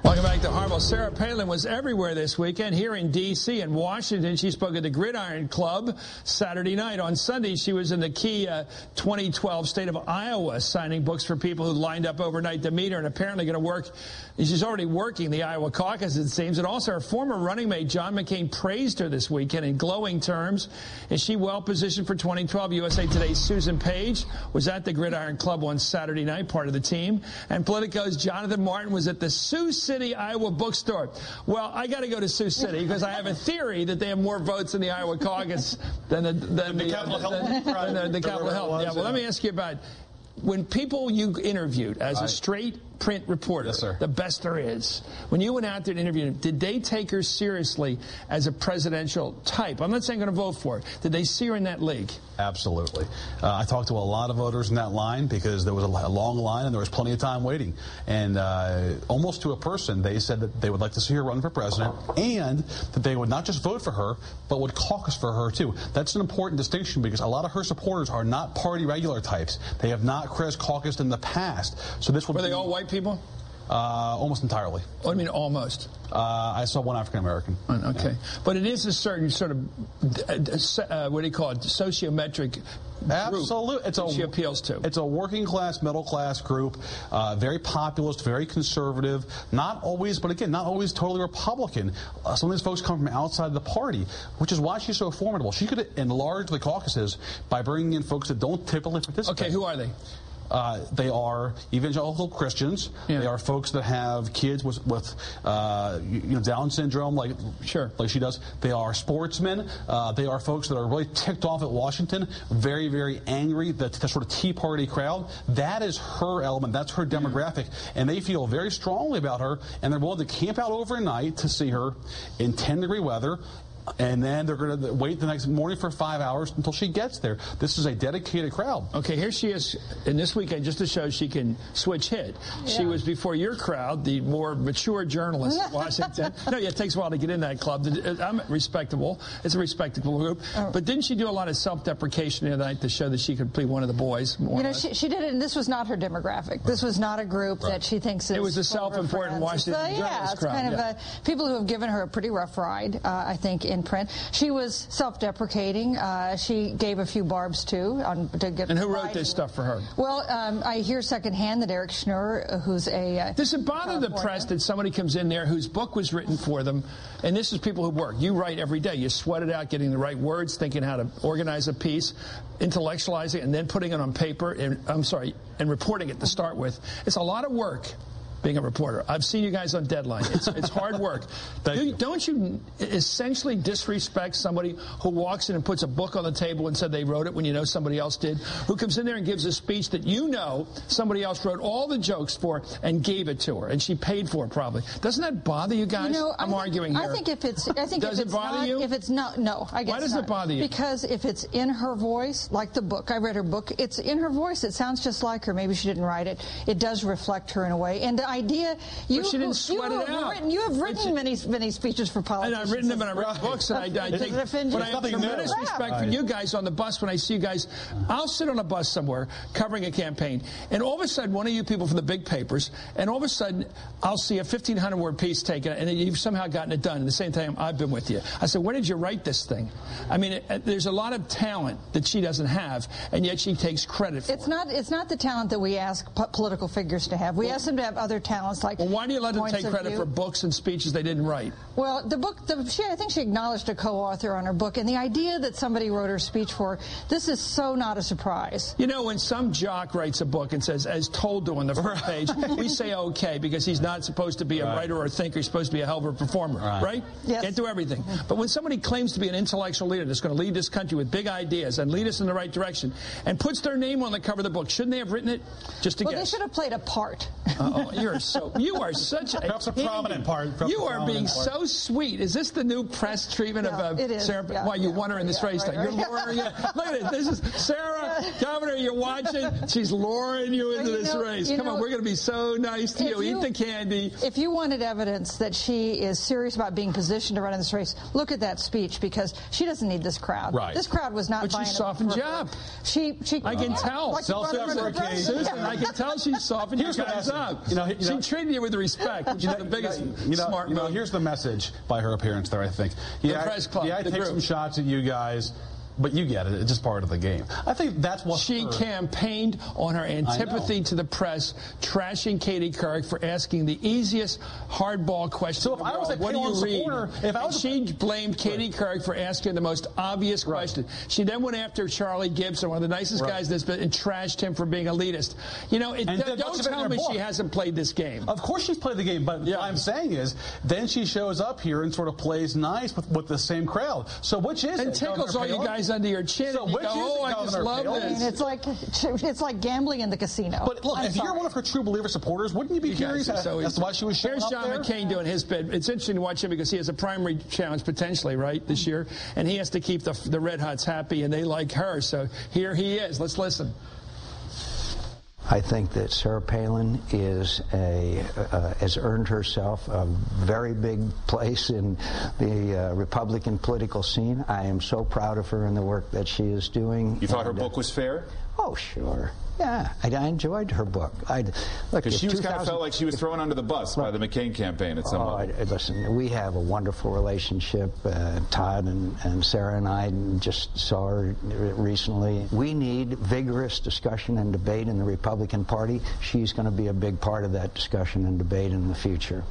Welcome back to Harville. Sarah Palin was everywhere this weekend. Here in D.C. and Washington, she spoke at the Gridiron Club Saturday night. On Sunday, she was in the key 2012 state of Iowa, signing books for people who lined up overnight to meet her, and apparently going to work. She's already working the Iowa caucus, it seems. And also, her former running mate, John McCain, praised her this weekend in glowing terms. Is she well positioned for 2012? USA Today's Susan Page was at the Gridiron Club on Saturday night, part of the team. And Politico's Jonathan Martin was at the Sioux City, Iowa bookstore. Well, I got to go to Sioux City because I have a theory that they have more votes in the Iowa caucus than the Capitol Hill. Yeah, well, let me ask you about when people you interviewed as a straight print reporter, yes, sir, the best there is, when you went out there and interviewed him, did they take her seriously as a presidential type? I'm not saying I'm going to vote for her. Did they see her in that league? Absolutely. I talked to a lot of voters in that line because there was a long line and there was plenty of time waiting. And almost to a person, they said that they would like to see her run for president and that they would not just vote for her, but would caucus for her, too. That's an important distinction because a lot of her supporters are not party regular types. They have not caucused in the past. So this would Were they all white people? Almost entirely. What do you mean almost? I saw one African American. Okay. Yeah. But it is a certain sort of, what do you call it, sociometric group. Absolutely. That she appeals to. It's a working class, middle class group, very populist, very conservative, not always, but again, not always totally Republican. Some of these folks come from outside the party, which is why she's so formidable. She could enlarge the caucuses by bringing in folks that don't typically participate. Okay, who are they? They are evangelical Christians. Yeah. They are folks that have kids with Down syndrome, like she does. They are sportsmen. They are folks that are really ticked off at Washington, very, very angry. That sort of Tea Party crowd. That is her element. That's her demographic, and they feel very strongly about her, and they're willing to camp out overnight to see her in 10-degree weather. And then they're going to wait the next morning for 5 hours until she gets there. This is a dedicated crowd. Okay, here she is in this weekend just to show she can switch hit. Yeah. She was before your crowd, the more mature journalist in Washington. No, yeah, it takes a while to get in that club. I'm respectable. It's a respectable group. But didn't she do a lot of self-deprecation the other night to show that she could be one of the boys? You know, she did it, and this was not her demographic. This was not a group that she thinks is. It was a self-important Washington journalist crowd. Kind of people who have given her a pretty rough ride, I think, in print. She was self-deprecating. She gave a few barbs, too. To get and who wrote this stuff for her? Well, I hear secondhand that Eric Schnurr, who's a... Does it bother the press that somebody comes in there whose book was written for them, and this is people who work. You write every day. You sweat it out, getting the right words, thinking how to organize a piece, intellectualizing it, and then putting it on paper, and reporting it to start with. It's a lot of work. Being a reporter. I've seen you guys on Deadline. It's hard work. Don't you essentially disrespect somebody who walks in and puts a book on the table and said they wrote it when you know somebody else did? Who comes in there and gives a speech that you know somebody else wrote all the jokes for and gave it to her, and she paid for it probably. Doesn't that bother you guys? You know, I'm arguing here. I think if it's does it bother you? If it's not, no, I guess Why does it bother you? Because if it's in her voice, like the book, I read her book. It's in her voice. It sounds just like her. Maybe she didn't write it. It does reflect her in a way. And the idea you have written many speeches for politicians. And I've written them, and I write books, and I take. But I have tremendous respect for you guys on the bus. When I see you guys, I'll sit on a bus somewhere covering a campaign, and all of a sudden, one of you people from the big papers, and all of a sudden, I'll see a 1,500-word piece taken, and you've somehow gotten it done. At the same time, I've been with you. I said, where did you write this thing? I mean, there's a lot of talent that she doesn't have, and yet she takes credit for it. It's not the talent that we ask political figures to have. We ask them to have other talents like. Well, why do you let them take credit for books and speeches they didn't write? Well, the book, I think she acknowledged a co-author on her book, and the idea that somebody wrote her speech for, this is so not a surprise. You know, when some jock writes a book and says, as told to on the front page, we say okay, because he's not supposed to be a writer or a thinker, he's supposed to be a hell of a performer, right? Yes. Can't do everything. But when somebody claims to be an intellectual leader that's going to lead this country with big ideas and lead us in the right direction, and puts their name on the cover of the book, shouldn't they have written it? Just to guess. Well, they should have played a part. You are such perhaps a prominent part. You are being so sweet. Is this the new press treatment of it is. Sarah? Yeah, Why you won her in this race? Right. You're Laura. Look at it. This is Sarah. Governor, you're watching. She's luring you into this race. Come on, we're going to be so nice to you. Eat the candy. If you wanted evidence that she is serious about being positioned to run in this race, look at that speech, because she doesn't need this crowd. Right. This crowd was not but buying she softened you up. I can tell. Like Susan, I can tell she softened you guys up. She treated you with respect, which is the biggest smart move. Here's the message by her appearance there, I think. The press club, I take some shots at you guys, but you get it. It's just part of the game. I think that's what she campaigned on her antipathy to the press, trashing Katie Couric for asking the easiest hardball question. So if I was a Palin supporter, she blamed Katie Couric for asking the most obvious question. She then went after Charlie Gibson, one of the nicest guys in this bit, and trashed him for being elitist. Don't tell me she hasn't played this game. Of course she's played the game, but what I'm saying is, then she shows up here and sort of plays nice with the same crowd. So which is and tickles all you guys under your chin. So and you go, I just love this. It's like gambling in the casino. But look, if you're one of her true believer supporters, wouldn't you be curious as to why she was showing up there? Here's John McCain doing his bit. It's interesting to watch him because he has a primary challenge potentially, right, this year, and he has to keep the Red Hots happy, and they like her. So here he is. Let's listen. I think that Sarah Palin has earned herself a very big place in the Republican political scene. I am so proud of her and the work that she is doing. You thought her book was fair? Oh, sure. Yeah, I enjoyed her book. Because she kind of felt like she was thrown under the bus by the McCain campaign at some level. Listen, we have a wonderful relationship. Todd and Sarah and I just saw her recently. We need vigorous discussion and debate in the Republican Party. She's going to be a big part of that discussion and debate in the future.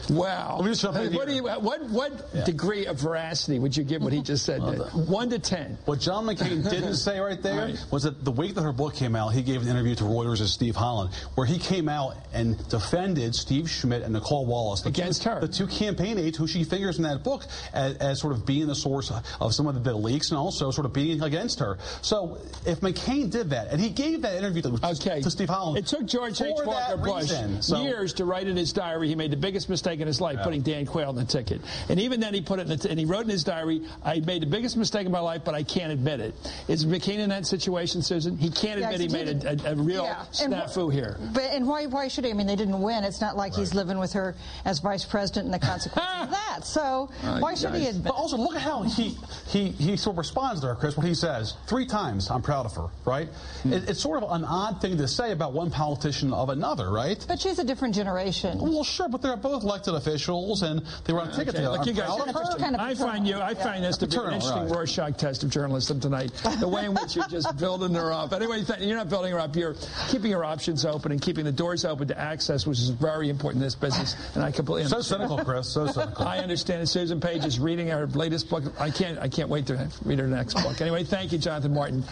Wow. What degree of veracity would you give what he just said? 1 to 10. What John McCain didn't say right there was that the week that her book came out, he gave an interview to Reuters as Steve Holland, where he came out and defended Steve Schmidt and Nicole Wallace. Against her. The two campaign aides who she figures in that book as sort of being the source of some of the leaks and also sort of being against her. So if McCain did that, and he gave that interview to Steve Holland. It took George H. Walker Bush years to write in his diary he made the biggest mistake in his life, putting Dan Quayle on the ticket. And even then he put it and he wrote in his diary, I made the biggest mistake in my life, but I can't admit it. Is McCain in that situation, Susan? He can't admit he made a real snafu here. And why should he? I mean, they didn't win. It's not like he's living with her as vice president and the consequences of that. So why should he admit? But also, look at how he sort of responds to her, Chris, when he says, 3 times, I'm proud of her, right? It's sort of an odd thing to say about one politician of another, right? But she's a different generation. Well, sure, but they're both elected officials, and they were on a ticket together. Look, you guys, I find this to be an interesting Rorschach test of journalism tonight. The way in which you're just building her up. Anyway, you're not building her up. You're keeping her options open and keeping the doors open to access, which is very important in this business. And I completely understand. So cynical, Chris. So cynical. I understand. Susan Page is reading her latest book. I can't wait to read her next book. Anyway, thank you, Jonathan Martin.